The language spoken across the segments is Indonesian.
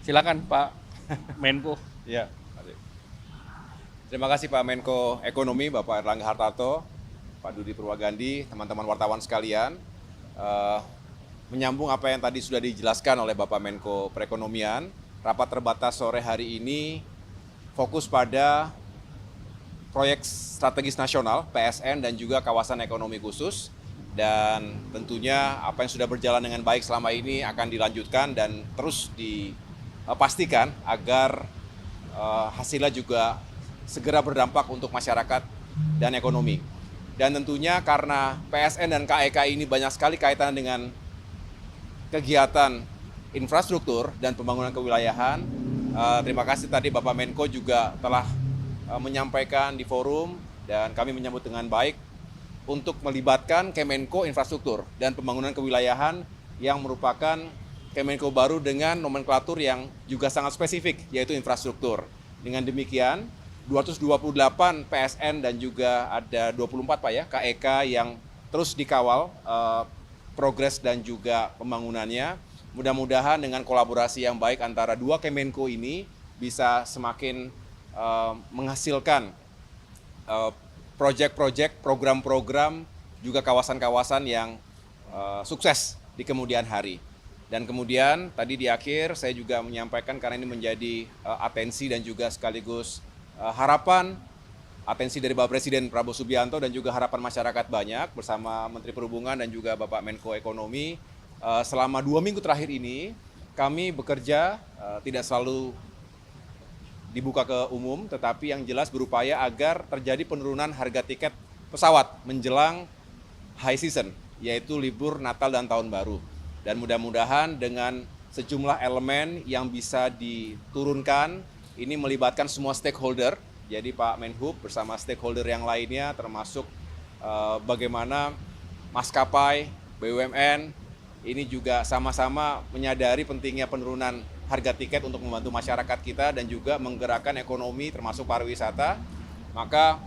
Silakan Pak Menko. Ya, terima kasih Pak Menko Ekonomi, Bapak Erlangga Hartarto, Pak Dudi Purwagandi, teman-teman wartawan sekalian. Eh, Menyambung apa yang tadi sudah dijelaskan oleh Bapak Menko Perekonomian, rapat terbatas sore hari ini fokus pada proyek strategis nasional (PSN) dan juga kawasan ekonomi khusus. Dan tentunya apa yang sudah berjalan dengan baik selama ini akan dilanjutkan dan terus dipastikan agar hasilnya juga segera berdampak untuk masyarakat dan ekonomi. Dan tentunya karena PSN dan KEK ini banyak sekali kaitan dengan kegiatan infrastruktur dan pembangunan kewilayahan, terima kasih tadi Bapak Menko juga telah menyampaikan di forum dan kami menyambut dengan baik untuk melibatkan Kemenko Infrastruktur dan Pembangunan Kewilayahan yang merupakan Kemenko baru dengan nomenklatur yang juga sangat spesifik, yaitu infrastruktur. Dengan demikian, 228 PSN dan juga ada 24 Pak ya, KEK yang terus dikawal progres dan juga pembangunannya. Mudah-mudahan dengan kolaborasi yang baik antara dua Kemenko ini bisa semakin menghasilkan proyek-proyek, program-program, juga kawasan-kawasan yang sukses di kemudian hari. Dan kemudian tadi di akhir saya juga menyampaikan karena ini menjadi atensi dan juga sekaligus harapan, atensi dari Bapak Presiden Prabowo Subianto dan juga harapan masyarakat banyak bersama Menteri Perhubungan dan juga Bapak Menko Ekonomi. Selama 2 minggu terakhir ini kami bekerja tidak selalu dibuka ke umum, tetapi yang jelas berupaya agar terjadi penurunan harga tiket pesawat menjelang high season, yaitu libur Natal dan Tahun Baru. Dan mudah-mudahan dengan sejumlah elemen yang bisa diturunkan, ini melibatkan semua stakeholder, jadi Pak Menhub bersama stakeholder yang lainnya termasuk bagaimana maskapai, BUMN, ini juga sama-sama menyadari pentingnya penurunan harga tiket untuk membantu masyarakat kita dan juga menggerakkan ekonomi termasuk pariwisata. Maka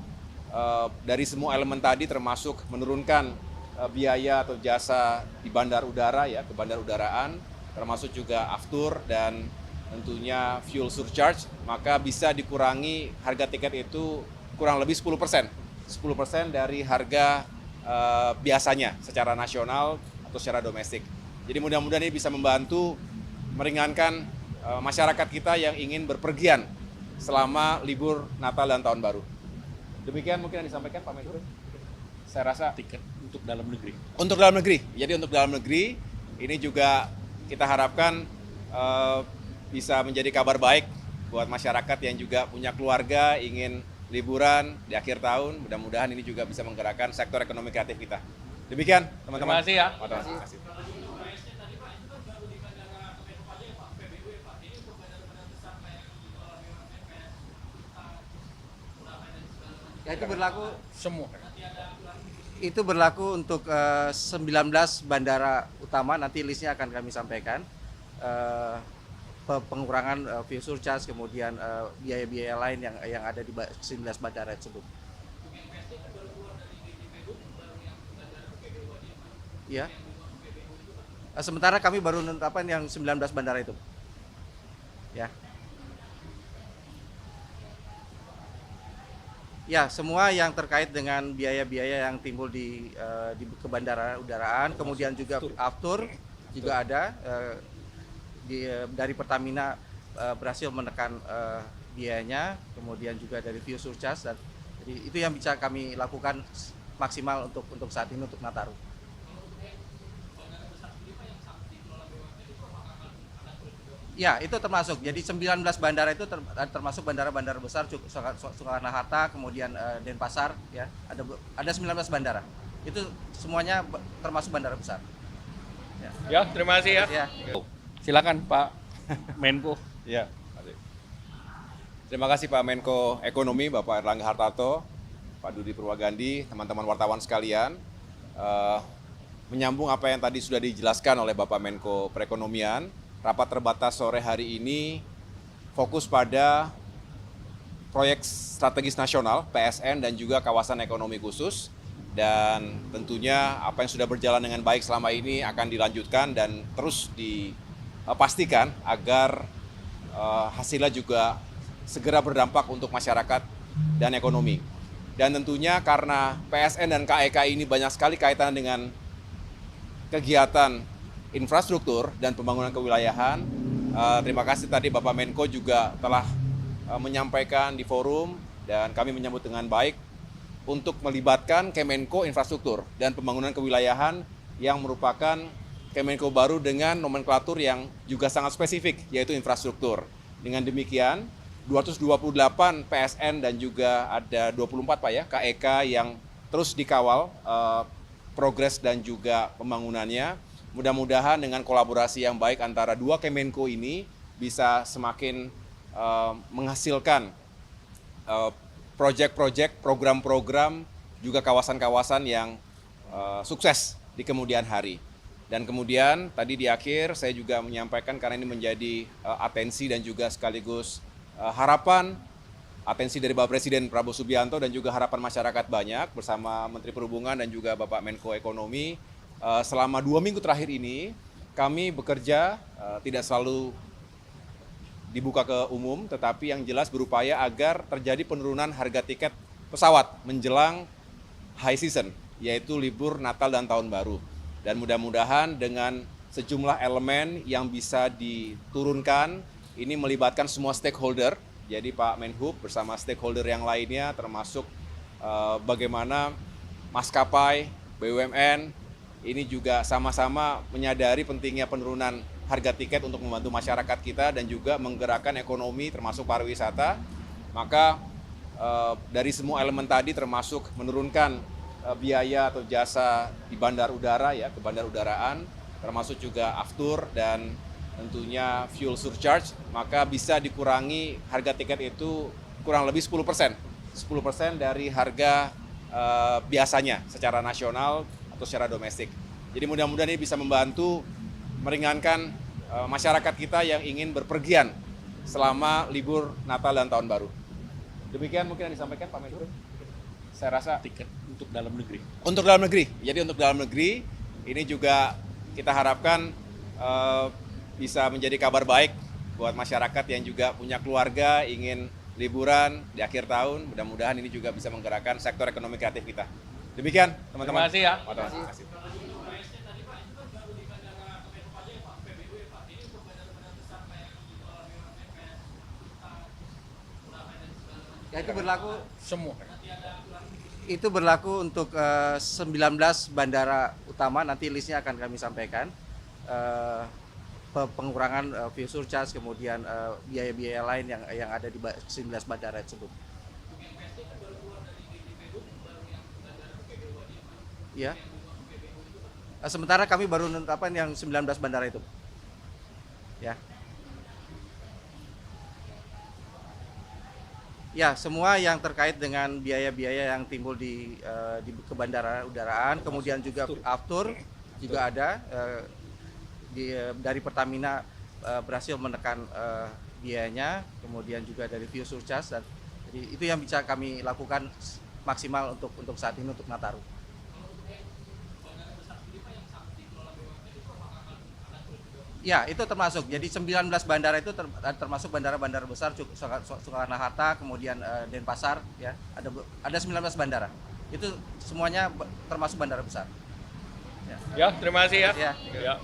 dari semua elemen tadi termasuk menurunkan biaya atau jasa di bandar udara ya, ke bandar udaraan, termasuk juga aftur dan tentunya fuel surcharge, maka bisa dikurangi harga tiket itu kurang lebih 10%. 10% dari harga biasanya secara nasional atau secara domestik. Jadi mudah-mudahan ini bisa membantu meringankan masyarakat kita yang ingin berpergian selama libur Natal dan Tahun Baru. Demikian mungkin yang disampaikan Pak Menko. Saya rasa Tiket untuk dalam negeri. untuk dalam negeri. Jadi untuk dalam negeri ini juga kita harapkan bisa menjadi kabar baik buat masyarakat yang juga punya keluarga ingin liburan di akhir tahun. Mudah-mudahan ini juga bisa menggerakkan sektor ekonomi kreatif kita. Demikian teman-teman. Terima kasih ya. Terima kasih. Ya, itu berlaku Semua. untuk 19 bandara utama, nanti listnya akan kami sampaikan. Pengurangan fuel surcharge, kemudian biaya-biaya lain yang ada di 19 bandara tersebut. Ya. Sementara kami baru menetapkan yang 19 bandara itu. Ya. Ya, semua yang terkait dengan biaya-biaya yang timbul di bandara udaraan, kemudian juga aftur juga ada dari Pertamina berhasil menekan biayanya, kemudian juga dari fuel surcharge, dan jadi itu yang bisa kami lakukan maksimal untuk saat ini untuk Nataru. Ya, itu termasuk. Jadi 19 bandara itu termasuk bandara-bandara besar, Soekarno-Hatta, kemudian Denpasar, ya. Ada 19 bandara. Itu semuanya termasuk bandara besar. Ya, terima kasih ya. Ya. Silakan Pak Menko. Ya, terima kasih Pak Menko Ekonomi, Bapak Erlangga Hartarto, Pak Dudi Purwagandi, teman-teman wartawan sekalian. Menyambung apa yang tadi sudah dijelaskan oleh Bapak Menko Perekonomian, rapat terbatas sore hari ini fokus pada proyek strategis nasional (PSN) dan juga kawasan ekonomi khusus. Dan tentunya apa yang sudah berjalan dengan baik selama ini akan dilanjutkan dan terus dipastikan agar hasilnya juga segera berdampak untuk masyarakat dan ekonomi. Dan tentunya karena PSN dan KEK ini banyak sekali kaitan dengan kegiatan infrastruktur dan pembangunan kewilayahan, terima kasih tadi Bapak Menko juga telah menyampaikan di forum dan kami menyambut dengan baik untuk melibatkan Kemenko Infrastruktur dan Pembangunan Kewilayahan yang merupakan Kemenko baru dengan nomenklatur yang juga sangat spesifik, yaitu infrastruktur. Dengan demikian, 228 PSN dan juga ada 24 Pak ya, KEK yang terus dikawal progres dan juga pembangunannya. Mudah-mudahan dengan kolaborasi yang baik antara dua Kemenko ini bisa semakin menghasilkan proyek-proyek, program-program, juga kawasan-kawasan yang sukses di kemudian hari. Dan kemudian tadi di akhir saya juga menyampaikan karena ini menjadi atensi dan juga sekaligus harapan, atensi dari Bapak Presiden Prabowo Subianto dan juga harapan masyarakat banyak bersama Menteri Perhubungan dan juga Bapak Menko Ekonomi. Selama 2 minggu terakhir ini kami bekerja tidak selalu dibuka ke umum, tetapi yang jelas berupaya agar terjadi penurunan harga tiket pesawat menjelang high season, yaitu libur Natal dan Tahun Baru. Dan mudah-mudahan dengan sejumlah elemen yang bisa diturunkan, ini melibatkan semua stakeholder, jadi Pak Menhub bersama stakeholder yang lainnya termasuk bagaimana maskapai, BUMN, ini juga sama-sama menyadari pentingnya penurunan harga tiket untuk membantu masyarakat kita dan juga menggerakkan ekonomi termasuk pariwisata. Maka dari semua elemen tadi termasuk menurunkan biaya atau jasa di bandar udara ya, ke bandar udaraan, termasuk juga aftur dan tentunya fuel surcharge, maka bisa dikurangi harga tiket itu kurang lebih 10%. 10% dari harga biasanya secara nasional atau secara domestik. Jadi mudah-mudahan ini bisa membantu meringankan masyarakat kita yang ingin berpergian selama libur Natal dan Tahun Baru. Demikian mungkin yang disampaikan Pak Menko. Saya rasa Tiket untuk dalam negeri. untuk dalam negeri. Jadi untuk dalam negeri ini juga kita harapkan bisa menjadi kabar baik buat masyarakat yang juga punya keluarga, ingin liburan di akhir tahun. Mudah-mudahan ini juga bisa menggerakkan sektor ekonomi kreatif kita. Demikian teman-teman. Terima kasih ya. Terima kasih. Ya, itu berlaku Semua. untuk 19 bandara utama, nanti listnya akan kami sampaikan. Pengurangan fuel surcharge, kemudian biaya-biaya lain yang ada di 19 bandara tersebut. Ya. Sementara kami baru menetapkan yang 19 bandara itu. Ya. Ya, semua yang terkait dengan biaya-biaya yang timbul di ke bandara udaraan, kemudian juga aftur juga ada dari Pertamina berhasil menekan biayanya, kemudian juga dari fuel surcharge, dan jadi itu yang bisa kami lakukan maksimal untuk saat ini untuk Nataru. Ya, itu termasuk. Jadi 19 bandara itu termasuk bandara-bandara besar, Soekarno-Hatta, kemudian Denpasar, ya. Ada 19 bandara. Itu semuanya termasuk bandara besar. Ya, terima kasih ya. Ya. Ya.